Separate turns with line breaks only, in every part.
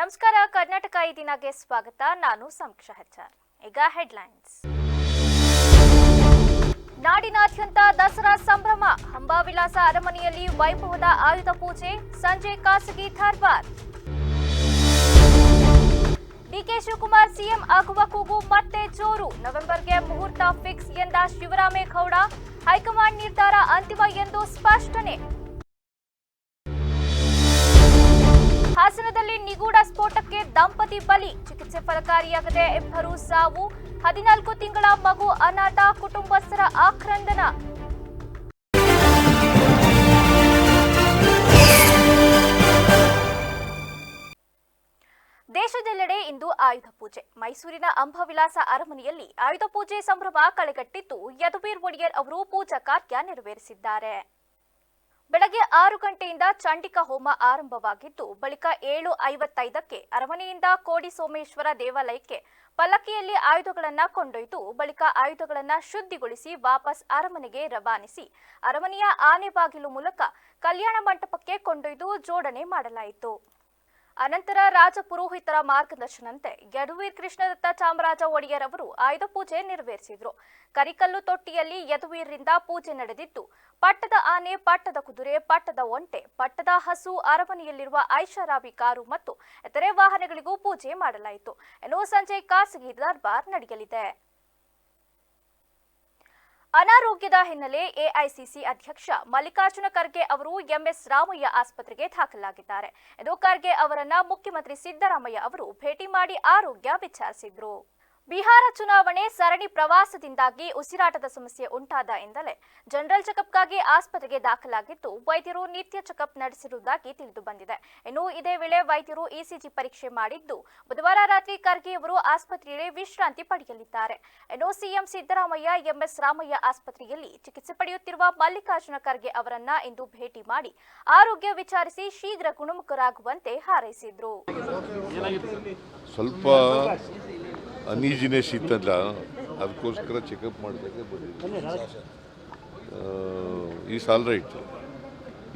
ನಮಸ್ಕಾರ. ಕರ್ನಾಟಕ ಈ ದಿನಕ್ಕೆ ಸ್ವಾಗತ. ನಾನು ಸಮೀಕ್ಷಾ ಹೆಚ್ಆರ್. ಈಗ ಹೆಡ್ಲೈನ್ಸ್. ನಾಡಿನಾದ್ಯಂತ ದಸರಾ ಸಂಭ್ರಮ. ಅಂಬಾವಿಲಾಸ ಅರಮನೆಯಲ್ಲಿ ವೈಭವದ ಆಯುಧ ಪೂಜೆ. ಸಂಜೆ ಖಾಸಗಿ ದರ್ಬಾರ್. ಡಿಕೆ ಶಿವಕುಮಾರ್ ಸಿಎಂ ಆಗುವ ಕೂಗು ಮತ್ತೆ ಜೋರು. ನವೆಂಬರ್ಗೆ ಮುಹೂರ್ತ ಫಿಕ್ಸ್ ಎಂದ ಶಿವರಾಮೇಗೌಡ. ಹೈಕಮಾಂಡ್ ನಿರ್ಧಾರ ಅಂತಿಮ ಎಂದು ಸ್ಪಷ್ಟನೆ. ಹಾಸನದಲ್ಲಿ ನಿಗೂಢ ಸ್ಫೋಟಕ್ಕೆ ದಂಪತಿ ಬಲಿ. ಚಿಕಿತ್ಸೆ ಫಲಕಾರಿಯಾಗದೆ ಇಬ್ಬರು ಸಾವು. 14 ತಿಂಗಳ ಮಗು ಅನಾಥ. ಕುಟುಂಬಸ್ಥರ ಆಕ್ರಂದನ. ದೇಶದೆಲ್ಲೆಡೆ ಇಂದು ಆಯುಧ ಪೂಜೆ. ಮೈಸೂರಿನ ಅಂಬಾವಿಲಾಸ ಅರಮನೆಯಲ್ಲಿ ಆಯುಧ ಪೂಜೆ ಸಂಭ್ರಮ ಕಳೆಗಟ್ಟಿದ್ದು ಯದುವೀರ್ ಒಡೆಯರ್ ಅವರು ಪೂಜಾ ಕಾರ್ಯ ನೆರವೇರಿಸಿದ್ದಾರೆ. ಬೆಳಗ್ಗೆ 6 ಗಂಟೆಯಿಂದ ಚಂಡಿಕಾ ಹೋಮ ಆರಂಭವಾಗಿದ್ದು ಬಳಿಕ 7:55ಕ್ಕೆ ಅರಮನೆಯಿಂದ ಕೋಡಿ ಸೋಮೇಶ್ವರ ದೇವಾಲಯಕ್ಕೆ ಪಲ್ಲಕ್ಕಿಯಲ್ಲಿ ಆಯುಧಗಳನ್ನು ಕೊಂಡೊಯ್ದು ಬಳಿಕ ಆಯುಧಗಳನ್ನು ಶುದ್ಧಿಗೊಳಿಸಿ ವಾಪಸ್ ಅರಮನೆಗೆ ರವಾನಿಸಿ ಅರಮನೆಯ ಆನೆ ಬಾಗಿಲು ಮೂಲಕ ಕಲ್ಯಾಣ ಮಂಟಪಕ್ಕೆ ಕೊಂಡೊಯ್ದು ಜೋಡಣೆ ಮಾಡಲಾಯಿತು. ಅನಂತರ ರಾಜ ಪುರೋಹಿತರ ಮಾರ್ಗದರ್ಶನಂತೆ ಯದುವೀರ್ ಕೃಷ್ಣದತ್ತ ಚಾಮರಾಜ ಒಡೆಯರ್ ಅವರು ಆಯುಧ ಪೂಜೆ ನೆರವೇರಿಸಿದರು. ಕರಿಕಲ್ಲು ತೊಟ್ಟಿಯಲ್ಲಿ ಯದುವೀರ್ರಿಂದ ಪೂಜೆ ನಡೆದಿದ್ದು ಪಟ್ಟದ ಆನೆ, ಪಟ್ಟದ ಕುದುರೆ, ಪಟ್ಟದ ಒಂಟೆ, ಪಟ್ಟದ ಹಸು, ಅರಮನೆಯಲ್ಲಿರುವ ಐಷಾರಾಮಿ ಕಾರು ಮತ್ತು ಇತರೆ ವಾಹನಗಳಿಗೂ ಪೂಜೆ ಮಾಡಲಾಯಿತು. ಇನ್ನು ಸಂಜೆ ಖಾಸಗಿ ದರ್ಬಾರ್ ನಡೆಯಲಿದೆ. ಅನಾರೋಗ್ಯದ ಹಿನ್ನೆಲೆ ಎಐಸಿಸಿ ಅಧ್ಯಕ್ಷ ಮಲ್ಲಿಕಾರ್ಜುನ ಖರ್ಗೆ ಅವರು ಎಂಎಸ್ ರಾಮಯ್ಯ ಆಸ್ಪತ್ರೆಗೆ ದಾಖಲಾಗಿದ್ದಾರೆ. ಇದು ಖರ್ಗೆ ಅವರನ್ನ ಮುಖ್ಯಮಂತ್ರಿ ಸಿದ್ದರಾಮಯ್ಯ ಅವರು ಭೇಟಿ ಮಾಡಿ ಆರೋಗ್ಯ ವಿಚಾರಿಸಿದ್ರು. ಬಿಹಾರ ಚುನಾವಣೆ ಸರಣಿ ಪ್ರವಾಸದಿಂದಾಗಿ ಉಸಿರಾಟದ ಸಮಸ್ಯೆ ಉಂಟಾದ ಎಂದಲೇ ಜನರಲ್ ಚೆಕಪ್ಗಾಗಿ ಆಸ್ಪತ್ರೆಗೆ ದಾಖಲಾಗಿದ್ದು ವೈದ್ಯರು ನಿತ್ಯ ಚೆಕಪ್ ನಡೆಸಿರುವುದಾಗಿ ತಿಳಿದು ಬಂದಿದೆ. ಇನ್ನು ಇದೇ ವೇಳೆ ವೈದ್ಯರು ಇಸಿಜಿ ಪರೀಕ್ಷೆ ಮಾಡಿದ್ದು ಬುಧವಾರ ರಾತ್ರಿ ಖರ್ಗೆ ಅವರು ಆಸ್ಪತ್ರೆಯಲ್ಲಿ ವಿಶ್ರಾಂತಿ ಪಡೆಯಲಿದ್ದಾರೆ. ಇನ್ನು ಸಿಎಂ ಸಿದ್ದರಾಮಯ್ಯ ಎಂಎಸ್ ರಾಮಯ್ಯ ಆಸ್ಪತ್ರೆಯಲ್ಲಿ ಚಿಕಿತ್ಸೆ ಪಡೆಯುತ್ತಿರುವ ಮಲ್ಲಿಕಾರ್ಜುನ ಖರ್ಗೆ ಅವರನ್ನ ಇಂದು ಭೇಟಿ ಮಾಡಿ ಆರೋಗ್ಯ ವಿಚಾರಿಸಿ ಶೀಘ್ರ ಗುಣಮುಖರಾಗುವಂತೆ ಹಾರೈಸಿದ್ರು.
ಅನೀಜಿನೆಸ್ ಇತ್ತಲ್ಲ, ಅದಕ್ಕೋಸ್ಕರ ಚೆಕಪ್ ಮಾಡಿದಾಗ ಬಂದಿದೆ. Is all right.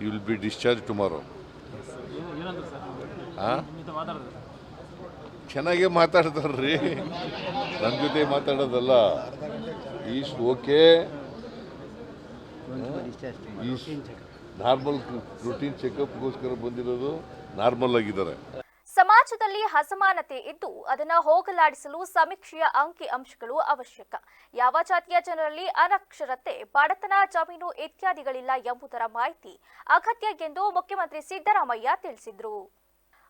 You will be discharge tomorrow. ಚೆನ್ನಾಗೇ ಮಾತಾಡ್ತಾರ್ರಿ, ನನ್ನ ಜೊತೆ ಮಾತಾಡೋದಲ್ಲ. Is okay, is normal routine ಚೆಕಪ್ಗೋಸ್ಕರ ಬಂದಿರೋದು. ನಾರ್ಮಲ್ ಆಗಿದ್ದಾರೆ.
ಸಮಾಜದಲ್ಲಿ ಅಸಮಾನತೆ ಇದ್ದು ಅದನ್ನು ಹೋಗಲಾಡಿಸಲು ಸಮೀಕ್ಷೆಯ ಅಂಕಿ ಅಂಶಗಳು ಅವಶ್ಯಕ. ಯಾವ ಜಾತಿಯ ಜನರಲ್ಲಿ ಅನಕ್ಷರತೆ, ಬಡತನ, ಜಮೀನು ಇತ್ಯಾದಿಗಳಿಲ್ಲ ಎಂಬುದರ ಮಾಹಿತಿ ಅಗತ್ಯ ಎಂದು ಮುಖ್ಯಮಂತ್ರಿ ಸಿದ್ದರಾಮಯ್ಯ ತಿಳಿಸಿದರು.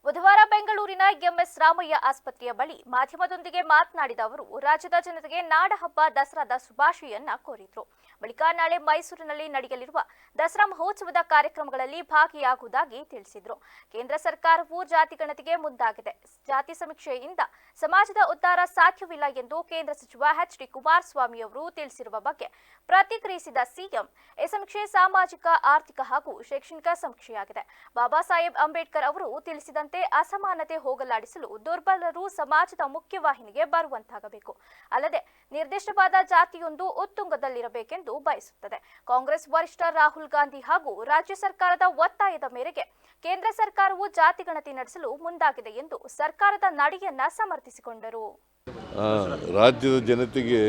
ಬುಧವಾರ ಬೆಂಗಳೂರಿನ ಎಂಎಸ್ ರಾಮಯ್ಯ ಆಸ್ಪತ್ರೆಯ ಬಳಿ ಮಾಧ್ಯಮದೊಂದಿಗೆ ಮಾತನಾಡಿದ ಅವರು ರಾಜ್ಯದ ಜನತೆಗೆ ನಾಡಹಬ್ಬ ದಸರಾದ ಶುಭಾಶಯನ್ನ ಕೋರಿದ್ರು. ಬಳಿಕ ನಾಳೆ ಮೈಸೂರಿನಲ್ಲಿ ನಡೆಯಲಿರುವ ದಸರಾ ಮಹೋತ್ಸವದ ಕಾರ್ಯಕ್ರಮಗಳಲ್ಲಿ ಭಾಗಿಯಾಗುವುದಾಗಿ ತಿಳಿಸಿದ್ರು. ಕೇಂದ್ರ ಸರ್ಕಾರವು ಜಾತಿ ಗಣತಿಗೆ ಮುಂದಾಗಿದೆ. ಜಾತಿ ಸಮೀಕ್ಷೆಯಿಂದ ಸಮಾಜದ ಉದ್ಧಾರ ಸಾಧ್ಯವಿಲ್ಲ ಎಂದು ಕೇಂದ್ರ ಸಚಿವ ಎಚ್.ಡಿ. ಕುಮಾರಸ್ವಾಮಿ ಅವರು ತಿಳಿಸಿರುವ ಬಗ್ಗೆ ಪ್ರತಿಕ್ರಿಯಿಸಿದ ಸಿಎಂ, ಈ ಸಮೀಕ್ಷೆ ಸಾಮಾಜಿಕ, ಆರ್ಥಿಕ ಹಾಗೂ ಶೈಕ್ಷಣಿಕ ಸಮೀಕ್ಷೆಯಾಗಿದೆ. ಬಾಬಾ ಸಾಹೇಬ್ ಅಂಬೇಡ್ಕರ್ ಅವರು ತಿಳಿಸಿದಂತೆ ಅಸಮಾನತೆ ಹೋಗಲಾಡಿಸಲು ದುರ್ಬಲರು ಸಮಾಜದ ಮುಖ್ಯವಾಹಿನಿಗೆ ಬರುವಂತಾಗಬೇಕು. ಅಲ್ಲದೆ ನಿರ್ದಿಷ್ಟವಾದ ಜಾತಿಯೊಂದು ಉತ್ತುಂಗದಲ್ಲಿರಬೇಕೆಂದು ಬಯಸುತ್ತದೆ. ಕಾಂಗ್ರೆಸ್ ವರಿಷ್ಠ ರಾಹುಲ್ ಗಾಂಧಿ ಹಾಗೂ ರಾಜ್ಯ ಸರ್ಕಾರದ ಒತ್ತಾಯದ ಮೇರೆಗೆ ಕೇಂದ್ರ ಸರ್ಕಾರವು ಜಾತಿ ಗಣತಿ ನಡೆಸಲು ಮುಂದಾಗಿದೆ ಎಂದು ಸರ್ಕಾರದ ನಡೆಯನ್ನ ಸಮರ್ಥಿಸಿಕೊಂಡರು.
ರಾಜ್ಯದ ಜನತೆಗೆ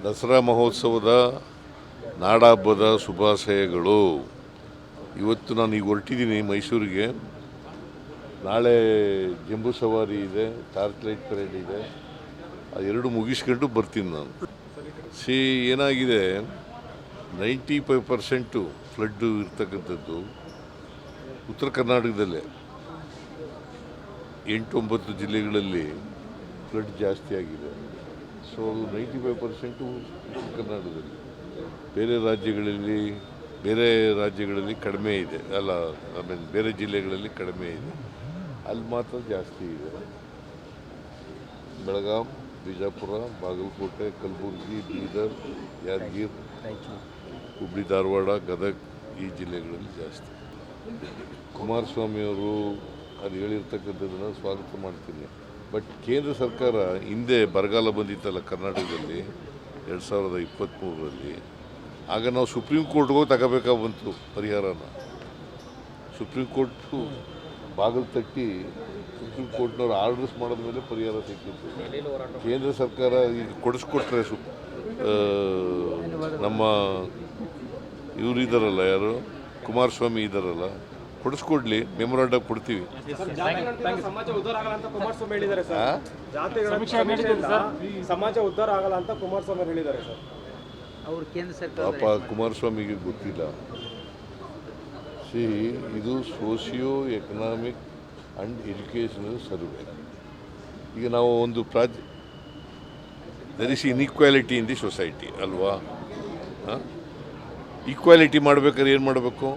ದಸರಾ ಮಹೋತ್ಸವದ ನಾಡಹಬ್ಬದ ಶುಭಾಶಯಗಳು. ಇವತ್ತು ನಾನು ಈಗ ಹೊರಟಿದ್ದೀನಿ ಮೈಸೂರಿಗೆ. ನಾಳೆ ಜಂಬೂ ಸವಾರಿ ಇದೆ, ಟಾರ್ಚ್ ಲೈಟ್ ಪರೇಡ್ ಇದೆ. ಅದೆರಡು ಮುಗಿಸ್ಕೊಂಡು ಬರ್ತೀನಿ ನಾನು. ಏನಾಗಿದೆ, 95% ಫ್ಲಡ್ಡು ಇರ್ತಕ್ಕಂಥದ್ದು ಉತ್ತರ ಕರ್ನಾಟಕದಲ್ಲೇ. 8-9 ಜಿಲ್ಲೆಗಳಲ್ಲಿ ಫ್ಲಡ್ ಜಾಸ್ತಿ ಆಗಿದೆ. ಸೊ 95% ಉತ್ತರ ಕರ್ನಾಟಕದಲ್ಲಿ. ಬೇರೆ ರಾಜ್ಯಗಳಲ್ಲಿ ಕಡಿಮೆ ಇದೆ, ಬೇರೆ ಜಿಲ್ಲೆಗಳಲ್ಲಿ ಕಡಿಮೆ ಇದೆ. ಅಲ್ಲಿ ಮಾತ್ರ ಜಾಸ್ತಿ ಇದೆ. ಬೆಳಗಾಂ, ಬಿಜಾಪುರ, ಬಾಗಲಕೋಟೆ, ಕಲಬುರಗಿ, ಬೀದರ್, ಯಾದಗಿರಿ, ಹುಬ್ಳಿ, ಧಾರವಾಡ, ಗದಗ ಈ ಜಿಲ್ಲೆಗಳಲ್ಲಿ ಜಾಸ್ತಿ. ಕುಮಾರಸ್ವಾಮಿ ಅವರು ಅದು ಹೇಳಿರ್ತಕ್ಕಂಥದ್ದನ್ನು ಸ್ವಾಗತ ಮಾಡ್ತೀನಿ. ಬಟ್ ಕೇಂದ್ರ ಸರ್ಕಾರ ಹಿಂದೆ ಬರಗಾಲ ಬಂದಿತ್ತಲ್ಲ ಕರ್ನಾಟಕದಲ್ಲಿ 2023ರಲ್ಲಿ, ಆಗ ನಾವು ಸುಪ್ರೀಂ ಕೋರ್ಟ್ಗೆ ಹೋಗಿ ತಗೋಬೇಕಾಗಿ ಬಂತು ಪರಿಹಾರನ. ಸುಪ್ರೀಂ ಕೋರ್ಟು ಬಾಗಿಲು ತಟ್ಟಿ ಸುಪ್ರೀಂ ಕೋರ್ಟ್ನವ್ರು ಆರ್ಡರ್ಸ್ ಮಾಡಿದ ಮೇಲೆ ಪರಿಹಾರ ಸಿಕ್ಕಿತ್ತು. ಕೇಂದ್ರ ಸರ್ಕಾರ ಈಗ ಕೊಡಿಸ್ಕೊಟ್ರೆ ನಮ್ಮ ಇವರು ಇದ್ದಾರಲ್ಲ, ಯಾರು ಕುಮಾರಸ್ವಾಮಿ ಇದ್ದಾರಲ್ಲ, ಕೊಡಿಸ್ಕೊಡ್ಲಿ, ಮೆಮೊರಾಂಡಮ್ ಕೊಡ್ತೀವಿ.
ಸಮಾಜ ಉದ್ಧಾರ ಆಗಲ್ಲ ಅಂತ ಕುಮಾರಸ್ವಾಮಿ ಹೇಳಿದ್ದಾರೆ ಸರ್. ಜಾತಿಗಳ ಸಮಾಜ ಉದ್ಧಾರ ಆಗಲ್ಲ ಅಂತ ಕುಮಾರಸ್ವಾಮಿ ಹೇಳಿದ್ದಾರೆ ಸರ್.
ಅವರು ಕೇಂದ್ರ ಸರ್ಕಾರ
ಪಾಪ ಕುಮಾರಸ್ವಾಮಿಗೆ ಗೊತ್ತಿಲ್ಲ. ಇದು socio economic and educational survey. ಈಗ ನಾವು ಒಂದು there is inequality in the society ಅಲ್ವಾ? ಈಕ್ವಾಲಿಟಿ ಮಾಡ್ಬೇಕಾದ್ರೆ ಏನು ಮಾಡಬೇಕು?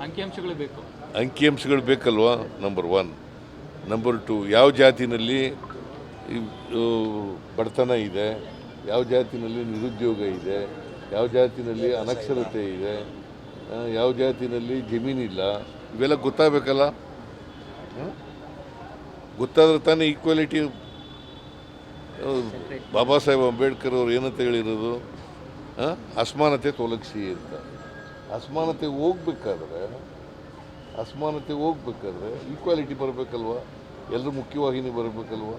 ಅಂಕಿಅಂಶಗಳು ಬೇಕು.
ಅಂಕಿಅಂಶಗಳು ಬೇಕಲ್ವಾ? ನಂಬರ್ 1. ನಂಬರ್ 2, ಯಾವ ಜಾತಿನಲ್ಲಿ ಬಡತನ ಇದೆ, ಯಾವ ಜಾತಿನಲ್ಲಿ ನಿರುದ್ಯೋಗ ಇದೆ, ಯಾವ ಜಾತಿನಲ್ಲಿ ಅನಕ್ಷರತೆ ಇದೆ, ಯಾವ ಜಾತಿನಲ್ಲಿ ಜಮೀನಿಲ್ಲ, ಇವೆಲ್ಲ ಗೊತ್ತಾಗಬೇಕಲ್ಲ. ಗೊತ್ತಾದ್ರೆ ತಾನೇ ಈಕ್ವಾಲಿಟಿ. ಬಾಬಾ ಸಾಹೇಬ್ ಅಂಬೇಡ್ಕರ್ ಅವ್ರು ಏನಂತ ಹೇಳಿರೋದು? ಅಸಮಾನತೆ ತೊಲಗಿಸಿ ಅಂತ. ಅಸಮಾನತೆ ಹೋಗ್ಬೇಕಾದ್ರೆ ಈಕ್ವಾಲಿಟಿ ಬರಬೇಕಲ್ವ? ಎಲ್ಲರೂ ಮುಖ್ಯವಾಹಿನಿ ಬರಬೇಕಲ್ವ?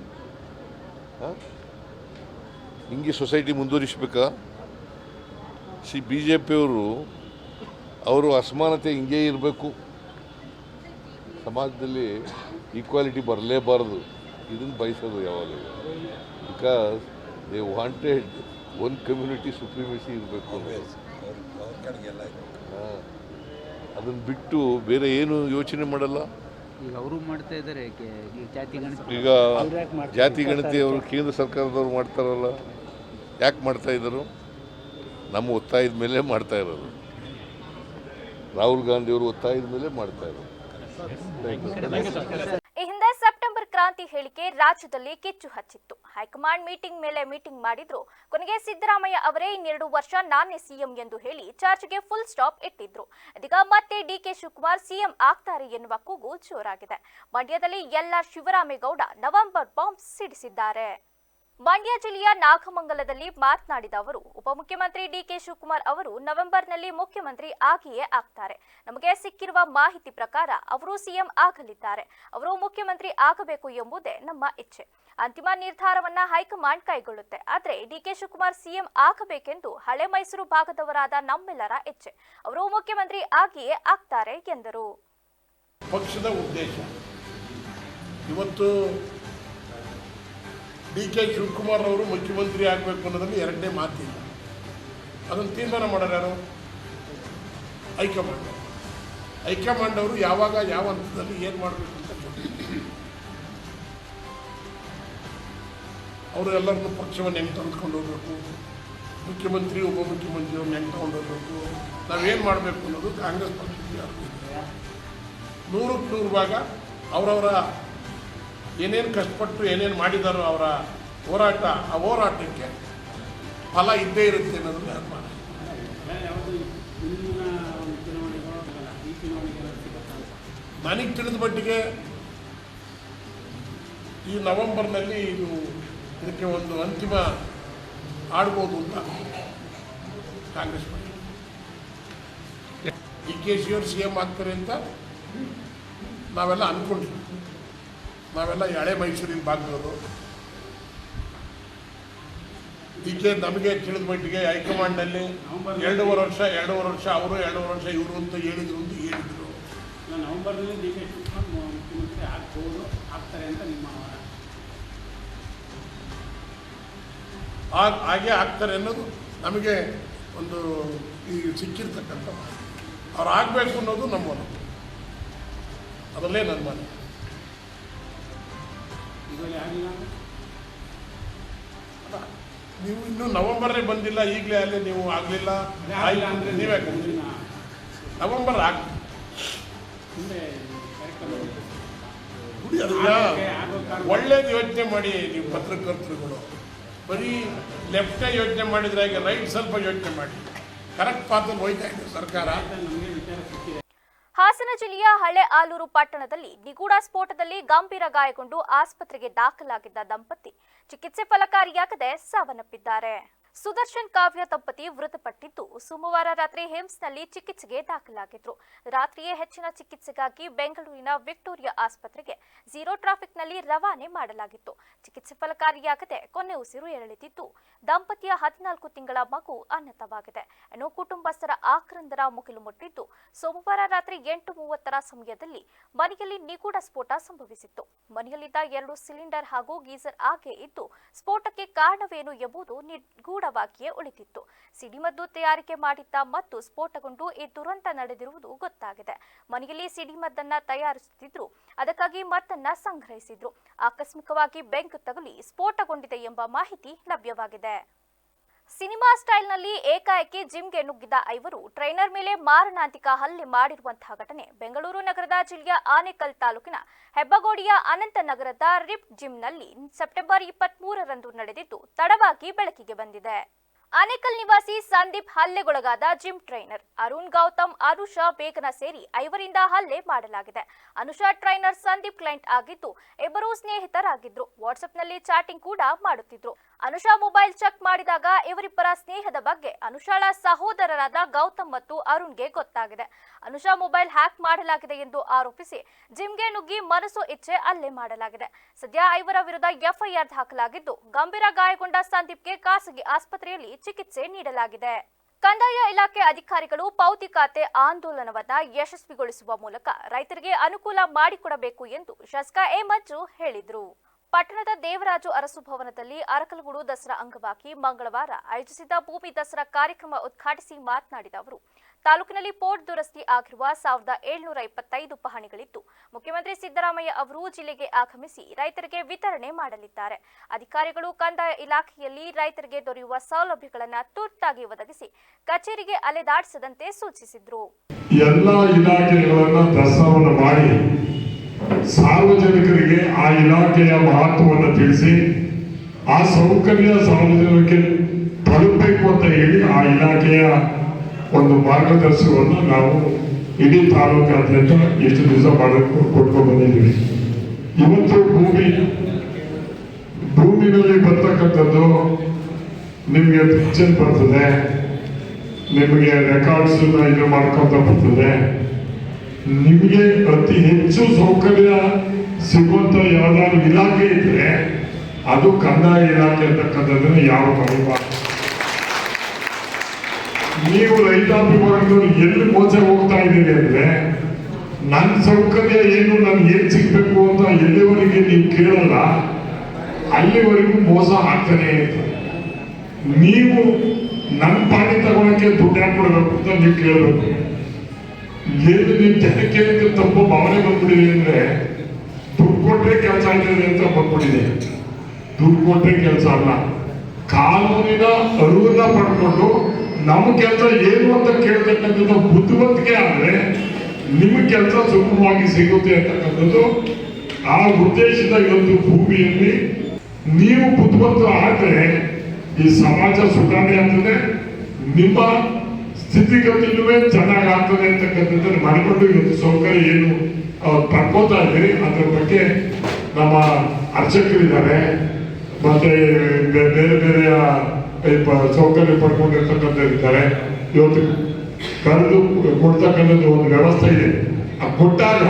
ಹಿಂಗೆ ಸೊಸೈಟಿ ಮುಂದುವರಿಸ್ಬೇಕಾ? ಬಿ ಜೆ ಪಿಯವರು ಅಸಮಾನತೆ ಹಿಂಗೇ ಇರಬೇಕು, ಸಮಾಜದಲ್ಲಿ ಈಕ್ವಾಲಿಟಿ ಬರಲೇಬಾರದು, ಇದನ್ನು ಬಯಸೋದು ಯಾವಾಗಲೂ. Because they wanted one community supremacy ಇರಬೇಕು. ಅದನ್ನು ಬಿಟ್ಟು ಬೇರೆ ಏನು ಯೋಚನೆ ಮಾಡಲ್ಲ.
ಈಗ ಅವರು ಮಾಡ್ತಾ ಇದ್ದಾರೆ
ಈಗ ಜಾತಿ ಗಣತಿ ಅವರು ಕೇಂದ್ರ ಸರ್ಕಾರದವ್ರು ಮಾಡ್ತಾರಲ್ಲ, ಯಾಕೆ ಮಾಡ್ತಾ ಇದ್ದರು? ನಮ್ಮ ಒತ್ತಾಯದ ಮೇಲೆ ಮಾಡ್ತಾ ಇರೋದು. ರಾಹುಲ್ ಗಾಂಧಿ ಅವರು ಒತ್ತಾಯದ ಮೇಲೆ ಮಾಡ್ತಾ ಇರೋದು.
ಈ ಹಿಂದೆ ಸೆಪ್ಟೆಂಬರ್ ಕ್ರಾಂತಿ ಹೇಳಿಕೆ ರಾಜ್ಯದಲ್ಲಿ ಕಿಚ್ಚು ಹಚ್ಚಿತ್ತು. ಹೈಕಮಾಂಡ್ ಮೀಟಿಂಗ್ ಮೇಲೆ ಮೀಟಿಂಗ್ ಮಾಡಿದ್ರು. ಕೊನೆಗೆ ಸಿದ್ದರಾಮಯ್ಯ ಅವರೇ ಇನ್ನೆರಡು ವರ್ಷ ನಾನೇ ಸಿಎಂ ಎಂದು ಹೇಳಿ ಚರ್ಚೆಗೆ ಫುಲ್ ಸ್ಟಾಪ್ ಇಟ್ಟಿದ್ರು. ಇದೀಗ ಮತ್ತೆ ಡಿಕೆ ಶಿವಕುಮಾರ್ ಸಿಎಂ ಆಗ್ತಾರೆ ಎನ್ನುವ ಕೂಗು ಜೋರಾಗಿದೆ. ಮಂಡ್ಯದಲ್ಲಿ ಶಿವರಾಮೇಗೌಡ ನವೆಂಬರ್ ಬಾಂಬ್ ಸಿಡಿಸಿದ್ದಾರೆ. ಮಂಡ್ಯ ಜಿಲ್ಲೆಯ ನಾಗಮಂಗಲದಲ್ಲಿ ಮಾತನಾಡಿದ ಅವರು, ಉಪಮುಖ್ಯಮಂತ್ರಿ ಡಿಕೆ ಶಿವಕುಮಾರ್ ಅವರು ನವೆಂಬರ್ನಲ್ಲಿ ಮುಖ್ಯಮಂತ್ರಿ ಆಗಿಯೇ ಆಗ್ತಾರೆ. ನಮಗೆ ಸಿಕ್ಕಿರುವ ಮಾಹಿತಿ ಪ್ರಕಾರ ಅವರು ಸಿಎಂ ಆಗಲಿದ್ದಾರೆ. ಅವರು ಮುಖ್ಯಮಂತ್ರಿ ಆಗಬೇಕು ಎಂಬುದೇ ನಮ್ಮ ಇಚ್ಛೆ. ಅಂತಿಮ ನಿರ್ಧಾರವನ್ನ ಹೈಕಮಾಂಡ್ ಕೈಗೊಳ್ಳುತ್ತೆ. ಆದರೆ ಡಿಕೆ ಶಿವಕುಮಾರ್ ಸಿಎಂ ಆಗಬೇಕೆಂದು ಹಳೆ ಮೈಸೂರು ಭಾಗದವರಾದ ನಮ್ಮೆಲ್ಲರ ಇಚ್ಛೆ. ಅವರು ಮುಖ್ಯಮಂತ್ರಿ ಆಗಿಯೇ ಆಗ್ತಾರೆ ಎಂದರು.
ಪಕ್ಷದ ಉದ್ದೇಶ ಇವತ್ತು ಡಿ ಕೆ ಶಿವಕುಮಾರ್ ಅವರು ಮುಖ್ಯಮಂತ್ರಿ ಆಗಬೇಕು ಅನ್ನೋದ್ರಲ್ಲಿ ಎರಡನೇ ಮಾತಿಲ್ಲ. ಅದನ್ನು ತೀರ್ಮಾನ ಮಾಡೋರು ಯಾರು? ಹೈಕಮಾಂಡ್ ಅವರು ಯಾವಾಗ ಯಾವ ಹಂತದಲ್ಲಿ ಏನು ಮಾಡಬೇಕು ಅಂತ ಅವರು ಎಲ್ಲರನ್ನು ಪಕ್ಷವನ್ನು ಹೆಂಗೆ ತಂದುಕೊಂಡು ಹೋಗ್ಬೇಕು, ಮುಖ್ಯಮಂತ್ರಿ ಉಪಮುಖ್ಯಮಂತ್ರಿಯವ್ರನ್ನ ಹೆಂಗೆ ತಗೊಂಡು ಹೋಗ್ಬೇಕು, ನಾವೇನು ಮಾಡಬೇಕು ಅನ್ನೋದು ಕಾಂಗ್ರೆಸ್ ಪಕ್ಷಕ್ಕೆ 100% ಭಾಗ ಅವರವರ ಏನೇನು ಕಷ್ಟಪಟ್ಟು ಏನೇನು ಮಾಡಿದಾರೋ ಅವರ ಹೋರಾಟ, ಆ ಹೋರಾಟಕ್ಕೆ ಫಲ ಇದ್ದೇ ಇರುತ್ತೆ ಅನ್ನೋದನ್ನ ಅನುಮಾನ. ನನಗೆ ತಿಳಿದ ಮಟ್ಟಿಗೆ ಈ ನವೆಂಬರ್ನಲ್ಲಿ ಇದಕ್ಕೆ ಒಂದು ಅಂತಿಮ ಆಡ್ಬೋದು ಅಂತ ಕಾಂಗ್ರೆಸ್ ಪಕ್ಷ. ಡಿ ಕೆ ಶಿವರು ಸಿ ಎಂ ಆಗ್ತಾರೆ ಅಂತ ನಾವೆಲ್ಲ ಅಂದ್ಕೊಂಡ್ವಿ. ನಾವೆಲ್ಲ ಹಳೆ ಮೈಸೂರಿನ ಭಾಗದವರು. ಇದಕ್ಕೆ ನಮಗೆ ತಿಳಿದ ಮಟ್ಟಿಗೆ ಹೈಕಮಾಂಡ್ನಲ್ಲಿ 2.5 ವರ್ಷ ಅವರು 2.5 ವರ್ಷ ಇವರು ಅಂತ ಹೇಳಿದ್ರು.
ನವೆಂಬರ್ನಲ್ಲಿ ಡಿ ಕೆ ಶಿವಕುಮಾರ್ ಮುಖ್ಯಮಂತ್ರಿ ಆಗ್ತಾರೆ ಅಂತ ನಿಮ್ಮ
ಹಾಗೆ ಆಗ್ತಾರೆ ಅನ್ನೋದು ನಮಗೆ ಒಂದು ಈ ಸಿಕ್ಕಿರ್ತಕ್ಕಂಥ ಅವ್ರು ಆಗಬೇಕು ಅನ್ನೋದು ನಮ್ಮ ಅದರಲ್ಲೇ ನನ್ನ ಮನೆ. ನೀವು ಇನ್ನೂ ನವೆಂಬರೇ ಬಂದಿಲ್ಲ, ಈಗಲೇ ಅಲ್ಲೇ ನೀವು ಆಗಲಿಲ್ಲ ಅಂದರೆ ನೀವೇ ನವೆಂಬರ್ ಒಳ್ಳೇದು ಯೋಚನೆ ಮಾಡಿ ನೀವು ಪತ್ರಕರ್ತರುಗಳು. ಬರೀ ಲೆಫ್ಟೇ ಯೋಚನೆ ಮಾಡಿದ್ರೆ ಈಗ ರೈಟ್ ಸ್ವಲ್ಪ ಯೋಚನೆ ಮಾಡಿ. ಕರೆಕ್ಟ್ ಪಾತ್ರದಲ್ಲಿ ಹೋಯ್ತಾ ಇದೆ ಸರ್ಕಾರ.
ಹಾಸನ ಜಿಲ್ಲೆಯ ಹಳೆ ಆಲೂರು ಪಟ್ಟಣದಲ್ಲಿ ನಿಗೂಢ ಸ್ಫೋಟದಲ್ಲಿ ಗಂಭೀರ ಗಾಯಗೊಂಡು ಆಸ್ಪತ್ರೆಗೆ ದಾಖಲಾಗಿದ್ದ ದಂಪತಿ ಚಿಕಿತ್ಸೆ ಫಲಕಾರಿಯಾಗದೆ ಸಾವನ್ನಪ್ಪಿದ್ದಾರೆ. ಸುದರ್ಶನ್ ಕಾವ್ಯ ದಂಪತಿ ಮೃತಪಟ್ಟಿದ್ದು ಸೋಮವಾರ ರಾತ್ರಿ ಹಿಮ್ಸ್ನಲ್ಲಿ ಚಿಕಿತ್ಸೆಗೆ ದಾಖಲಾಗಿದ್ರು. ರಾತ್ರಿಯೇ ಹೆಚ್ಚಿನ ಚಿಕಿತ್ಸೆಗಾಗಿ ಬೆಂಗಳೂರಿನ ವಿಕ್ಟೋರಿಯಾ ಆಸ್ಪತ್ರೆಗೆ ಝೀರೋ ಟ್ರಾಫಿಕ್ನಲ್ಲಿ ರವಾನೆ ಮಾಡಲಾಗಿತ್ತು. ಚಿಕಿತ್ಸೆ ಫಲಕಾರಿಯಾಗದೆ ಕೊನೆ ಉಸಿರು ಎಳೆದಿದ್ದು ದಂಪತಿಯ 14 ತಿಂಗಳ ಮಗು ಅನಾಥವಾಗಿದೆ. ಇನ್ನು ಕುಟುಂಬಸ್ಥರ ಆಕ್ರಂದನ ಮುಗಿಲು ಮುಟ್ಟಿದ್ದು ಸೋಮವಾರ ರಾತ್ರಿ 8:30 ಸಮಯದಲ್ಲಿ ಮನೆಯಲ್ಲಿ ನಿಗೂಢ ಸ್ಫೋಟ ಸಂಭವಿಸಿತ್ತು. ಮನೆಯಲ್ಲಿದ್ದ 2 ಸಿಲಿಂಡರ್ ಹಾಗೂ ಗೀಸರ್ ಆಗೆ ಇದ್ದು ಸ್ಫೋಟಕ್ಕೆ ಕಾರಣವೇನು ಎಂಬುದು ನಿಗೂಢವಾಗಿಯೇ ಉಳಿದಿತ್ತು. ಸಿಡಿಮದ್ದು ತಯಾರಿಕೆ ಮಾಡಿದ್ದ ಮತ್ತು ಸ್ಫೋಟಗೊಂಡು ಈ ದುರಂತ ನಡೆದಿರುವುದು ಗೊತ್ತಾಗಿದೆ. ಮನೆಯಲ್ಲಿ ಸಿಡಿಮದ್ದನ್ನ ತಯಾರಿಸುತ್ತಿದ್ರು, ಅದಕ್ಕಾಗಿ ಮದ್ದನ್ನ ಸಂಗ್ರಹಿಸಿದ್ರು. ಆಕಸ್ಮಿಕವಾಗಿ ಬೆಂಕಿ ತಗುಲಿ ಸ್ಫೋಟಗೊಂಡಿದೆ ಎಂಬ ಮಾಹಿತಿ ಲಭ್ಯವಾಗಿದೆ. ಸಿನಿಮಾ ಸ್ಟೈಲ್ನಲ್ಲಿ ಏಕಾಏಕಿ ಜಿಮ್ಗೆ ನುಗ್ಗಿದ 5 ಟ್ರೈನರ್ ಮೇಲೆ ಮಾರಣಾಂತಿಕ ಹಲ್ಲೆ ಮಾಡಿರುವಂತಹ ಘಟನೆ ಬೆಂಗಳೂರು ನಗರದ ಜಿಲ್ಲೆಯ ಆನೇಕಲ್ ತಾಲೂಕಿನ ಹೆಬ್ಬಗೋಡಿಯ ಅನಂತನಗರದ ರಿಪ್ ಜಿಮ್ನಲ್ಲಿ ಸೆಪ್ಟೆಂಬರ್ 23ರಂದು ನಡೆದಿದ್ದು ತಡವಾಗಿ ಬೆಳಕಿಗೆ ಬಂದಿದೆ. ಆನೇಕಲ್ ನಿವಾಸಿ ಸಂದೀಪ್ ಹಲ್ಲೆಗೊಳಗಾದ ಜಿಮ್ ಟ್ರೈನರ್ ಅರುಣ್ ಗೌತಮ್, ಅನುಷಾ ಬೇಗನ ಸೇರಿ 5ರಿಂದ ಹಲ್ಲೆ ಮಾಡಲಾಗಿದೆ. ಅನುಷಾ ಟ್ರೈನರ್ ಸಂದೀಪ್ ಕ್ಲೈಂಟ್ ಆಗಿದ್ದು ಇಬ್ಬರೂ ಸ್ನೇಹಿತರಾಗಿದ್ರು. ವಾಟ್ಸ್ಆಪ್ನಲ್ಲಿ ಚಾಟಿಂಗ್ ಕೂಡ ಮಾಡುತ್ತಿದ್ರು. ಅನುಷಾ ಮೊಬೈಲ್ ಚೆಕ್ ಮಾಡಿದಾಗ ಇವರಿಬ್ಬರ ಸ್ನೇಹದ ಬಗ್ಗೆ ಅನುಷಾಳ ಸಹೋದರರಾದ ಗೌತಮ್ ಮತ್ತು ಅರುಣ್ಗೆ ಗೊತ್ತಾಗಿದೆ. ಅನುಷಾ ಮೊಬೈಲ್ ಹ್ಯಾಕ್ ಮಾಡಲಾಗಿದೆ ಎಂದು ಆರೋಪಿಸಿ ಜಿಮ್ಗೆ ನುಗ್ಗಿ ಮನಸು ಇಚ್ಛೆ ಹಲ್ಲೆ ಮಾಡಲಾಗಿದೆ. ಸದ್ಯ 5ರ ವಿರುದ್ಧ ಎಫ್ಐಆರ್ ದಾಖಲಾಗಿದ್ದು ಗಂಭೀರ ಗಾಯಗೊಂಡ ಸಂದೀಪ್ಗೆ ಖಾಸಗಿ ಆಸ್ಪತ್ರೆಯಲ್ಲಿ ಚಿಕಿತ್ಸೆ ನೀಡಲಾಗಿದೆ. ಕಂದಾಯ ಇಲಾಖೆ ಅಧಿಕಾರಿಗಳು ಪೌತಿ ಖಾತೆ ಆಂದೋಲನವನ್ನ ಯಶಸ್ವಿಗೊಳಿಸುವ ಮೂಲಕ ರೈತರಿಗೆ ಅನುಕೂಲ ಮಾಡಿಕೊಡಬೇಕು ಎಂದು ಶಾಸಕ ಎ ಮಂಜು ಹೇಳಿದರು. ಪಟ್ಟಣದ ದೇವರಾಜು ಅರಸು ಭವನದಲ್ಲಿ ಅರಕಲಗೂಡು ದಸರಾ ಅಂಗವಾಗಿ ಮಂಗಳವಾರ ಆಯೋಜಿಸಿದ್ದ ಭೂಮಿ ದಸರಾ ಕಾರ್ಯಕ್ರಮ ಉದ್ಘಾಟಿಸಿ ಮಾತನಾಡಿದ ಅವರು, ತಾಲೂಕಿನಲ್ಲಿ ಪೋರ್ಟ್ ದುರಸ್ತಿ ಆಗಿರುವ 1725 ಪಹಣಿಗಳಿದ್ದು ಮುಖ್ಯಮಂತ್ರಿ ಸಿದ್ದರಾಮಯ್ಯ ಅವರು ಜಿಲ್ಲೆಗೆ ಆಗಮಿಸಿ ರೈತರಿಗೆ ವಿತರಣೆ ಮಾಡಲಿದ್ದಾರೆ. ಅಧಿಕಾರಿಗಳು ಕಂದಾಯ ಇಲಾಖೆಯಲ್ಲಿ ರೈತರಿಗೆ ದೊರೆಯುವ ಸೌಲಭ್ಯಗಳನ್ನು ತುರ್ತಾಗಿ ಒದಗಿಸಿ ಕಚೇರಿಗೆ ಅಲೆದಾಡಿಸದಂತೆ ಸೂಚಿಸಿದರು.
ಎಲ್ಲ ಇಲಾಖೆಗಳನ್ನು ದಸರಾವನ್ನು ಮಾಡಿ ಸಾರ್ವಜನಿಕರಿಗೆ ಆ ಇಲಾಖೆಯ ಮಹತ್ವವನ್ನು ತಿಳಿಸಿ ಆ ಸೌಕರ್ಯ ಸಾರ್ವಜನಿಕರಿಗೆ ತಲುಪಬೇಕು ಅಂತ ಹೇಳಿ ಆ ಇಲಾಖೆಯ ಒಂದು ಮಾರ್ಗದರ್ಶನವನ್ನು ನಾವು ಇಡೀ ತಾಲೂಕಾದ್ಯಂತ ಎಷ್ಟು ದಿವಸ ಕೊಟ್ಕೊಂಡು ಬಂದಿದ್ದೀವಿ. ಇವತ್ತು ಭೂಮಿನಲ್ಲಿ ಬರ್ತಕ್ಕಂಥದ್ದು ನಿಮಗೆ ಪಿಕ್ಚರ್ ಬರ್ತದೆ, ನಿಮಗೆ ರೆಕಾರ್ಡ್ಸ್ ಇದು ಮಾಡ್ಕೊಂತ ಬರ್ತದೆ. ನಿಮಗೆ ಅತಿ ಹೆಚ್ಚು ಸೌಕರ್ಯ ಸಿಗುವಂತ ಯಾವ್ದಾದ್ರು ಇಲಾಖೆ ಇದ್ರೆ ಅದು ಕಂದಾಯ ಇಲಾಖೆ ಅಂತಕ್ಕಂಥದ್ದನ್ನು ಯಾವ ಮರಿಬಾರ್ದು. ನೀವು ರೈತಾಪಿ ವರ್ಗದವರು ಎಲ್ಲಿ ಮೋಸ ಹೋಗ್ತಾ ಇದ್ದೀರಿ ಅಂದ್ರೆ, ನನ್ನ ಸೌಕರ್ಯ ಏನು, ನನ್ಗೆ ಏನ್ ಸಿಗ್ಬೇಕು ಅಂತ ಎಲ್ಲಿವರೆಗೆ ನೀವು ಕೇಳಲ್ಲ ಅಲ್ಲಿವರೆಗೂ ಮೋಸ ಆಗ್ತಾನೆ ಇರ್ತದೆ. ನೀವು ನನ್ನ ಪಾಣಿ ತಗೊಳಕ್ಕೆ ದುಡ್ಡು ಯಾಕೆ ಕೊಡಬೇಕು ಅಂತ ನೀವು ಕೇಳಬೇಕು. ಏನು ನೀವು ಜನಕ್ಕೆ ತಪ್ಪು ಭಾವನೆ ಬಂದ್ಬಿಟ್ಟಿದೆ ಅಂದ್ರೆ, ದುಡ್ಡು ಕೊಟ್ಟರೆ ಕೆಲಸ ಆಯ್ತದೆ ಅಂತ ಬಂದ್ಬಿಟ್ಟಿದೆ. ದುಡ್ಡು ಕೊಟ್ಟರೆ ಕೆಲಸ ಅಲ್ಲ, ಕಾನೂನಿನ ಅರಿವನ್ನ ಪಡ್ಕೊಂಡು ನಮ್ಮ ಕೆಲಸ ಏನು ಅಂತ ಕೇಳ್ತಕ್ಕಂಥದ್ದು ಬುದ್ಧಿವಂತಿಕೆ ಆದ್ರೆ ನಿಮಗೆ ಕೆಲಸ ಸುಗಮವಾಗಿ ಸಿಗುತ್ತೆ ಅಂತಕ್ಕಂಥದ್ದು ಆ ಉದ್ದೇಶದ ಇವತ್ತು ಭೂಮಿಯಲ್ಲಿ ನೀವು ಬುದ್ಧಿವಂತರು ಆದರೆ ಈ ಸಮಾಜ ಸುಧಾರಣೆ ಆಗ್ತದೆ, ನಿಮ್ಮ ಸ್ಥಿತಿಗತಿನೂ ಚೆನ್ನಾಗಿ ಆಗ್ತದೆ ಅಂತಕ್ಕಂಥದ್ದನ್ನು ಮಾಡಿಕೊಂಡು ಇವತ್ತು ಸೌಕರ್ಯ ಏನು ಪಡ್ಕೋತಾ ಇದ್ದೀರಿ ಅದ್ರ ಬಗ್ಗೆ ನಮ್ಮ ಅರ್ಚಕರಿದ್ದಾರೆ, ಮತ್ತೆ ಬೇರೆ ಬೇರೆ ಸೌಕರ್ಯ ಪಡ್ಕೊಂಡಿರ್ತಕ್ಕಂಥವ್ರಿದ್ದಾರೆ. ಇವತ್ತು ಕರೆದು ಕೊಡ್ತಕ್ಕಂಥದ್ದು ಒಂದು ವ್ಯವಸ್ಥೆ ಇದೆ. ಕೊಟ್ಟಾಗ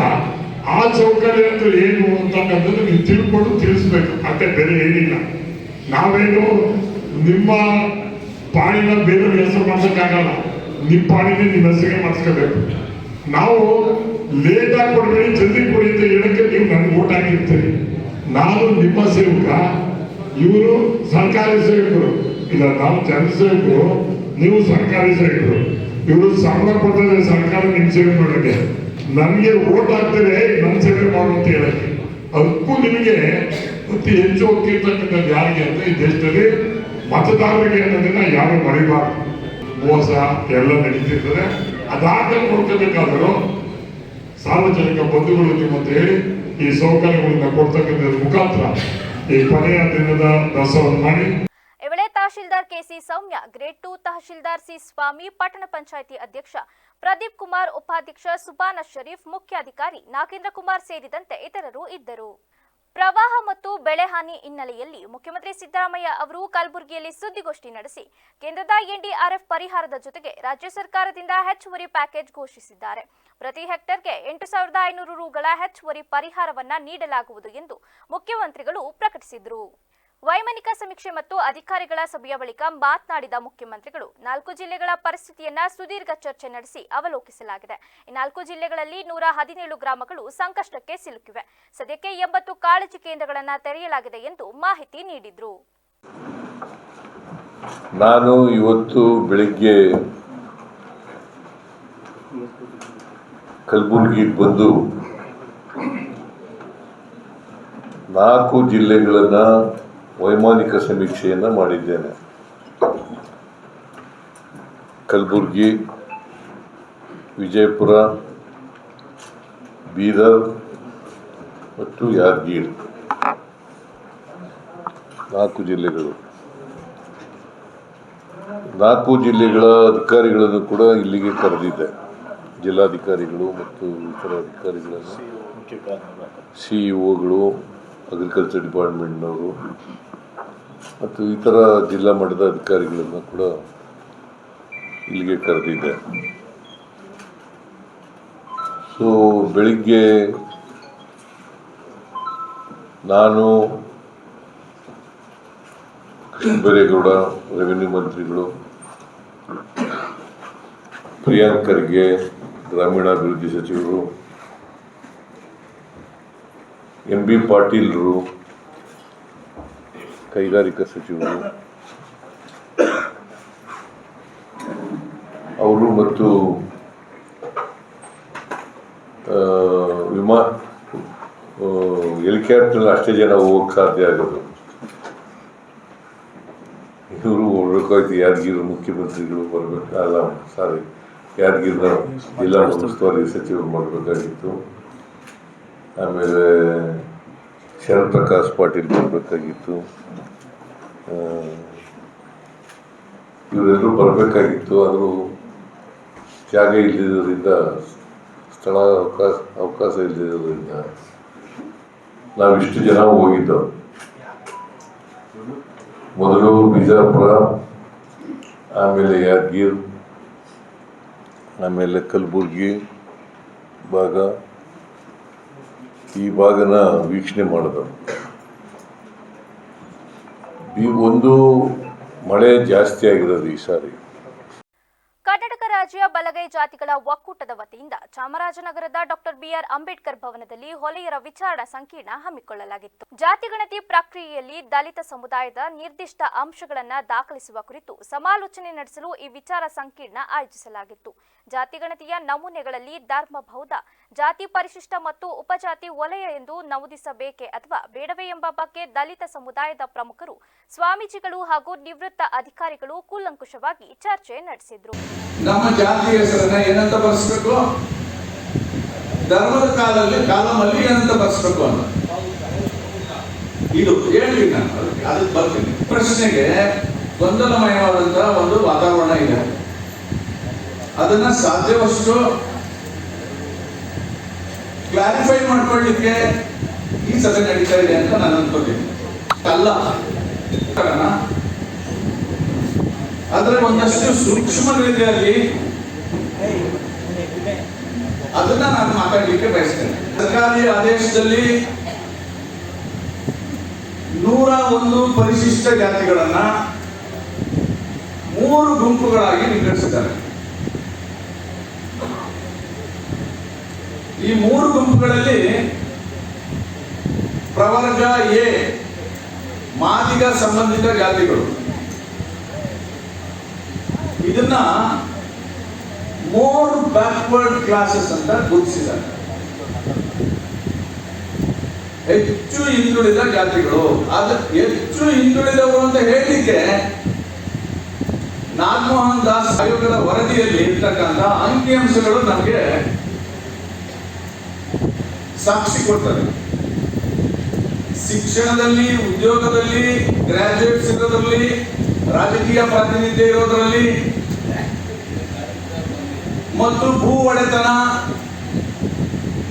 ಆ ಸೌಕರ್ಯ ಅಂದ್ರೆ ಏನು ಅಂತಕ್ಕಂಥದ್ದು ನೀವು ತಿಳ್ಕೊಂಡು ತಿಳಿಸ್ಬೇಕು, ಅಷ್ಟೇ, ಬೇರೆ ಏನಿಲ್ಲ. ನಾವೇನು ನಿಮ್ಮ ಪಾಣಿನ ಬೇರೆ ಹೆಸರು ಮಾಡ್ಸಕ್ಕಾಗಲ್ಲ, ನಿಮ್ಮ ಪಾಣಿನೇ ನಿಮ್ಮ ಹೆಸರಿಗೆ ಮಾಡಿಸ್ಕೋಬೇಕು. ನಾವು ಲೇಟಾಗಿ ಕೊಡಬೇಡಿ, ಜಲ್ದಿ ಕೊಡಿ ಅಂತ ಹೇಳಕ್ಕೆ ನೀವು ನನಗೆ ಓಟ್ ಹಾಕಿರ್ತೀರಿ. ನಾನು ನಿಮ್ಮ ಸೇವಕ, ಇವರು ಸರ್ಕಾರಿ ಸೇವಕರು, ಇಲ್ಲ ನಾವು ಜನಸೇವಕರು, ನೀವು ಸರ್ಕಾರಿ ಸೇವಕರು. ಇವರು ಸಂಬಳ ಕೊಡ್ತಾರೆ ಸರ್ಕಾರ ನಿಮ್ಮ ಸೇವೆ ಮಾಡೋಕ್ಕೆ, ನನಗೆ ಓಟ್ ಹಾಕ್ತಾರೆ ನನ್ನ ಸೇವೆ ಮಾಡು ಅಂತ ಹೇಳಕ್ಕೆ. ಅದಕ್ಕೂ ನಿಮಗೆ ಅತಿ ಹೆಚ್ಚು ಹೋಗಿರ್ತಕ್ಕಂಥದ್ದು ಯಾರಿಗೆ ಅಂತ ಈ ದೇಶದಲ್ಲಿ ಮತದಾರರಿಗೆ ಅನ್ನೋದನ್ನ ಯಾರು ಮರಿಬಾರ್ದು. ಮೋಸ ಎಲ್ಲ ನಡೀತಿರ್ತದೆ. ಅದಾದ್ಮೇಲೆ ನೋಡ್ಕೋಬೇಕಾದರೂ ಸಾರ್ವಜನಿಕ ಬಂಧುಗಳು ನಿಮ್ಮಂತ ಹೇಳಿ ಈ ಸೌಕರ್ಯಗಳನ್ನ ಕೊಡ್ತಕ್ಕಂಥದ್ರ ಮುಖಾಂತರ ಈ ಕೊನೆಯ ದಿನದ ದಸರಾವನ್ನು ಮಾಡಿ.
ಈ ವೇಳೆ ತಹಶೀಲ್ದಾರ್ ಕೆಸಿ ಸೌಮ್ಯ, ಗ್ರೇಡ್ 2 ತಹಶೀಲ್ದಾರ್ ಸಿ ಸ್ವಾಮಿ, ಪಟ್ಟಣ ಪಂಚಾಯಿತಿ ಅಧ್ಯಕ್ಷ ಪ್ರದೀಪ್ ಕುಮಾರ್, ಉಪಾಧ್ಯಕ್ಷ ಸುಬಾನ ಶರೀಫ್, ಮುಖ್ಯಾಧಿಕಾರಿ ನಾಗೇಂದ್ರ ಕುಮಾರ್ ಸೇರಿದಂತೆ ಇತರರು ಇದ್ದರು. ಪ್ರವಾಹ ಮತ್ತು ಬೆಳೆಹಾನಿ ಹಿನ್ನೆಲೆಯಲ್ಲಿ ಮುಖ್ಯಮಂತ್ರಿ ಸಿದ್ದರಾಮಯ್ಯ ಅವರು ಕಲಬುರಗಿಯಲ್ಲಿ ಸುದ್ದಿಗೋಷ್ಠಿ ನಡೆಸಿ ಕೇಂದ್ರದ ಎನ್ಡಿಆರ್ಎಫ್ ಪರಿಹಾರದ ಜೊತೆಗೆ ರಾಜ್ಯ ಸರ್ಕಾರದಿಂದ ಹೆಚ್ಚುವರಿ ಪ್ಯಾಕೇಜ್ ಘೋಷಿಸಿದ್ದಾರೆ. ಪ್ರತಿ ಹೆಕ್ಟರ್ಗೆ 8,500 ರುಗಳ ಹೆಚ್ಚುವರಿ ಪರಿಹಾರವನ್ನ ನೀಡಲಾಗುವುದು ಎಂದು ಮುಖ್ಯಮಂತ್ರಿಗಳು ಪ್ರಕಟಿಸಿದರು. ವೈಮಾನಿಕ ಸಮೀಕ್ಷೆ ಮತ್ತು ಅಧಿಕಾರಿಗಳ ಸಭೆಯ ಬಳಿಕ ಮಾತನಾಡಿದ ಮುಖ್ಯಮಂತ್ರಿಗಳು 4 ಜಿಲ್ಲೆಗಳ ಪರಿಸ್ಥಿತಿಯನ್ನ ಸುದೀರ್ಘ ಚರ್ಚೆ ನಡೆಸಿ ಅವಲೋಕಿಸಲಾಗಿದೆ. ಈ 4 ಜಿಲ್ಲೆಗಳಲ್ಲಿ 117 ಗ್ರಾಮಗಳು ಸಂಕಷ್ಟಕ್ಕೆ ಸಿಲುಕಿವೆ. ಸದ್ಯಕ್ಕೆ 80 ಕಾಳಜಿ ಕೇಂದ್ರಗಳನ್ನು ತೆರೆಯಲಾಗಿದೆ ಎಂದು ಮಾಹಿತಿ ನೀಡಿದರು.
ನಾನು ಇವತ್ತು ಬೆಳಿಗ್ಗೆ ಕಲಬುರಗಿಗೆ ಬಂದು 4 ಜಿಲ್ಲೆಗಳನ್ನು ವೈಮಾನಿಕ ಸಮೀಕ್ಷೆಯನ್ನು ಮಾಡಿದ್ದೇನೆ. ಕಲಬುರಗಿ, ವಿಜಯಪುರ, ಬೀದರ್ ಮತ್ತು ಯಾದಗಿರಿ 4 ಜಿಲ್ಲೆಗಳು. 4 ಜಿಲ್ಲೆಗಳ ಅಧಿಕಾರಿಗಳನ್ನು ಕೂಡ ಇಲ್ಲಿಗೆ ಕರೆದಿದ್ದೆ. ಜಿಲ್ಲಾಧಿಕಾರಿಗಳು ಮತ್ತು ಇತರ ಅಧಿಕಾರಿಗಳನ್ನು, ಸಿಇಒಗಳು, ಅಗ್ರಿಕಲ್ಚರ್ ಡಿಪಾರ್ಟ್ಮೆಂಟ್ನವರು ಮತ್ತು ಇತರ ಜಿಲ್ಲಾ ಮಟ್ಟದ ಅಧಿಕಾರಿಗಳನ್ನು ಕೂಡ ಇಲ್ಲಿಗೆ ಕರೆದಿದ್ದೆ. ಸೊ ಬೆಳಿಗ್ಗೆ ನಾನು ಕೃಷ್ಣ ಬೈರೇಗೌಡ, ರೆವಿನ್ಯೂ ಮಂತ್ರಿಗಳು, ಪ್ರಿಯಾಂಕ್ ಖರ್ಗೆ, ಗ್ರಾಮೀಣಾಭಿವೃದ್ಧಿ ಸಚಿವರು, MB ಪಾಟೀಲ್ರು, ಕೈಗಾರಿಕಾ ಸಚಿವರು ಅವರು ಮತ್ತು ಹೆಲಿಕಾಪ್ಟರ್ ಅಷ್ಟೇ ಜನ ಹೋಗಕ್ಕೆ ಸಾಧ್ಯ ಆಗೋದು. ಇವರು ಹೋಗ್ಬೇಕಾಯ್ತು. ಯಾದಗಿರಿ ಮುಖ್ಯಮಂತ್ರಿಗಳು ಬರಬೇಕಲ್ಲ, ಯಾದಗಿರಿನ ಜಿಲ್ಲಾ ಉಸ್ತುವಾರಿ ಸಚಿವರು ಮಾಡಬೇಕಾಗಿತ್ತು. ಆಮೇಲೆ ಶರಣ್ ಪ್ರಕಾಶ್ ಪಾಟೀಲ್ ಬರಬೇಕಾಗಿತ್ತು. ಇವರೆಲ್ಲರೂ ಬರಬೇಕಾಗಿತ್ತು. ಆದರೂ ಜಾಗ ಇಲ್ಲದಿರೋದ್ರಿಂದ, ಸ್ಥಳ ಅವಕಾಶ ಇಲ್ಲದಿರೋದ್ರಿಂದ ನಾವಿಷ್ಟು ಜನ ಹೋಗಿದ್ದೆವು. ಮೊದಲು ಬಿಜಾಪುರ, ಆಮೇಲೆ ಯಾದಗಿರಿ, ಆಮೇಲೆ ಕಲಬುರಗಿ ಭಾಗ, ಈ ಭಾಗನ ವೀಕ್ಷಣೆ ಮಾಡಿದವು. ಒಂದು ಮಳೆ ಜಾಸ್ತಿ ಆಗಿರೋದು ಈ ಸಾರಿ.
ಕರ್ನಾಟಕ ರಾಜ್ಯ ಬಲಗೈ ಜಾತಿಗಳ ಒಕ್ಕೂಟದ ವತಿಯಿಂದ ಚಾಮರಾಜನಗರದ ಡಾಕ್ಟರ್ BR ಅಂಬೇಡ್ಕರ್ ಭವನದಲ್ಲಿ ಹೊಲೆಯರ ವಿಚಾರಣಾ ಸಂಕಿರಣ ಹಮ್ಮಿಕೊಳ್ಳಲಾಗಿತ್ತು. ಜಾತಿಗಣತಿ ಪ್ರಕ್ರಿಯೆಯಲ್ಲಿ ದಲಿತ ಸಮುದಾಯದ ನಿರ್ದಿಷ್ಟ ಅಂಶಗಳನ್ನು ದಾಖಲಿಸುವ ಕುರಿತು ಸಮಾಲೋಚನೆ ನಡೆಸಲು ಈ ವಿಚಾರ ಸಂಕಿರಣ ಆಯೋಜಿಸಲಾಗಿತ್ತು. ಜಾತಿಗಣತಿಯ ನಮೂನೆಗಳಲ್ಲಿ ಧರ್ಮಬೌದ್ಧ, ಜಾತಿ ಪರಿಶಿಷ್ಟ ಮತ್ತು ಉಪಜಾತಿ ವಲಯ ಎಂದು ನಮೂದಿಸಬೇಕೆ ಅಥವಾ ಬೇಡವೇ ಎಂಬ ಬಗ್ಗೆ ದಲಿತ ಸಮುದಾಯದ ಪ್ರಮುಖರು, ಸ್ವಾಮೀಜಿಗಳು ಹಾಗೂ ನಿವೃತ್ತ ಅಧಿಕಾರಿಗಳು ಕೂಲಂಕುಷವಾಗಿ ಚರ್ಚೆ ನಡೆಸಿದರು.
ನಮ್ಮ ಜಾತಿ ಹೆಸರನ್ನ ಏನಂತ ಬರೆಸಬೇಕು, ಧರ್ಮದ ಕಾಲಮಲ್ಲಿ ಏನಂತ ಬರೆಸಬೇಕು ಅಂತ ಇದು ಹೇಳ್ತೀನಿ ನಾನು. ಅದಕ್ಕೆ ಬರ್ತೀನಿ. ಪ್ರಶ್ನೆಗೆ ಗೊಂದಲಮಯವಾದಂತಹ ಒಂದು ವಾತಾವರಣ ಇದೆ. ಅದನ್ನ ಸಾಧ್ಯವಷ್ಟು ಕ್ಲಾರಿಫೈ ಮಾಡ್ಕೊಳ್ಳಿಕ್ಕೆ ಈ ಸಭೆ ನಡೀತಾ ಇದೆ ಅಂತ ನಾನು ಅನ್ಕೋತೀನಿ. ಅಲ್ಲ, ಆದ್ರೆ ಒಂದಷ್ಟು ಸೂಕ್ಷ್ಮ ರೀತಿಯಲ್ಲಿ ಅದನ್ನ ನಾನು ಮಾತಾಡಲಿಕ್ಕೆ ಬಯಸ್ತೇನೆ. ಸರ್ಕಾರಿ ಆದೇಶದಲ್ಲಿ 101 ಪರಿಶಿಷ್ಟ ಜಾತಿಗಳನ್ನ 3 ಗುಂಪುಗಳಾಗಿ ವಿಂಗಡಿಸಿದ್ದಾರೆ. ಈ 3 ಗುಂಪುಗಳಲ್ಲಿ ಪ್ರವರ್ಗ ಎ ಮಾದಿಗ ಸಂಬಂಧಿತ ಜಾತಿಗಳು, ಇದನ್ನ ಮೋರ್ ಬ್ಯಾಕ್ವರ್ಡ್ ಕ್ಲಾಸಸ್ ಅಂತ ಗುರುತಿಸಿದ್ದಾರೆ. ಹೆಚ್ಚು ಹಿಂದುಳಿದ ಜಾತಿಗಳು. ಹೆಚ್ಚು ಹಿಂದುಳಿದವರು ಅಂತ ಹೇಳಲಿಕ್ಕೆ ನಾಗಮೋಹನ್ ದಾಸ್ ಆಯೋಗದ ವರದಿಯಲ್ಲಿ ಇರ್ತಕ್ಕಂಥ ಅಂಕಿಅಂಶಗಳು ನಮಗೆ ಸಾಕ್ಷಿ ಕೊಡ್ತದೆ. ಶಿಕ್ಷಣದಲ್ಲಿ, ಉದ್ಯೋಗದಲ್ಲಿ, ಗ್ರಾಜುಯೇಟ್ಸ್ ಇರೋದ್ರಲ್ಲಿ, ರಾಜಕೀಯ ಪ್ರಾತಿನಿಧ್ಯ ಇರೋದ್ರಲ್ಲಿ ಮತ್ತು ಭೂ ಒಡೆತನ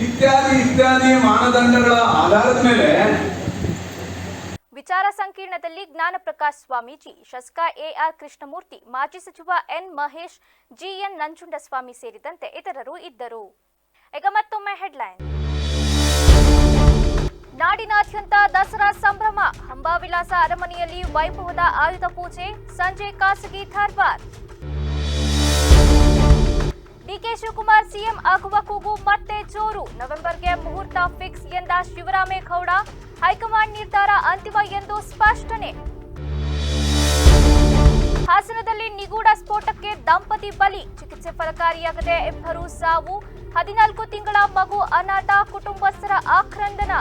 ಇತ್ಯಾದಿ ಮಾನದಂಡಗಳ ಆಧಾರದ ಮೇಲೆ
ವಿಚಾರ ಸಂಕಿರಣದಲ್ಲಿ ಜ್ಞಾನಪ್ರಕಾಶ್ ಸ್ವಾಮೀಜಿ, ಶಾಸಕ ಎಆರ್ ಕೃಷ್ಣಮೂರ್ತಿ, ಮಾಜಿ ಸಚಿವ ಎನ್ ಮಹೇಶ್, ಜಿಎನ್ ನಂಜುಂಡಸ್ವಾಮಿ ಸೇರಿದಂತೆ ಇತರರು ಇದ್ದರು. ಈಗ ಮತ್ತೊಮ್ಮೆ ಹೆಡ್ಲೈನ್. ನಾಡಿನಾದ್ಯಂತ ದಸರಾ ಸಂಭ್ರಮ. ಅಂಬಾವಿಲಾಸ ಅರಮನೆಯಲ್ಲಿ ವೈಭವದ ಆಯುಧ ಪೂಜೆ. ಸಂಜೆ ಖಾಸಗಿ ದರ್ಬಾರ್. ಡಿಕೆ ಶಿವಕುಮಾರ್ ಸಿಎಂ ಆಗುವ ಕೂಗು ಮತ್ತೆ ಜೋರು. ನವೆಂಬರ್ಗೆ ಮುಹೂರ್ತ ಫಿಕ್ಸ್ ಎಂದ ಶಿವರಾಮೇಗೌಡ. ಹೈಕಮಾಂಡ್ ನಿರ್ಧಾರ ಅಂತಿಮ ಎಂದು ಸ್ಪಷ್ಟನೆ. ಹಾಸನದಲ್ಲಿ ನಿಗೂಢ ಸ್ಫೋಟಕ್ಕೆ ದಂಪತಿ ಬಲಿ. ಚಿಕಿತ್ಸೆ ಫಲಕಾರಿಯಾಗದೆ ಇಬ್ಬರು ಸಾವು. 14 ತಿಂಗಳ ಮಗು ಅನಾಥ. ಕುಟುಂಬಸ್ಥರ ಆಕ್ರಂದನ.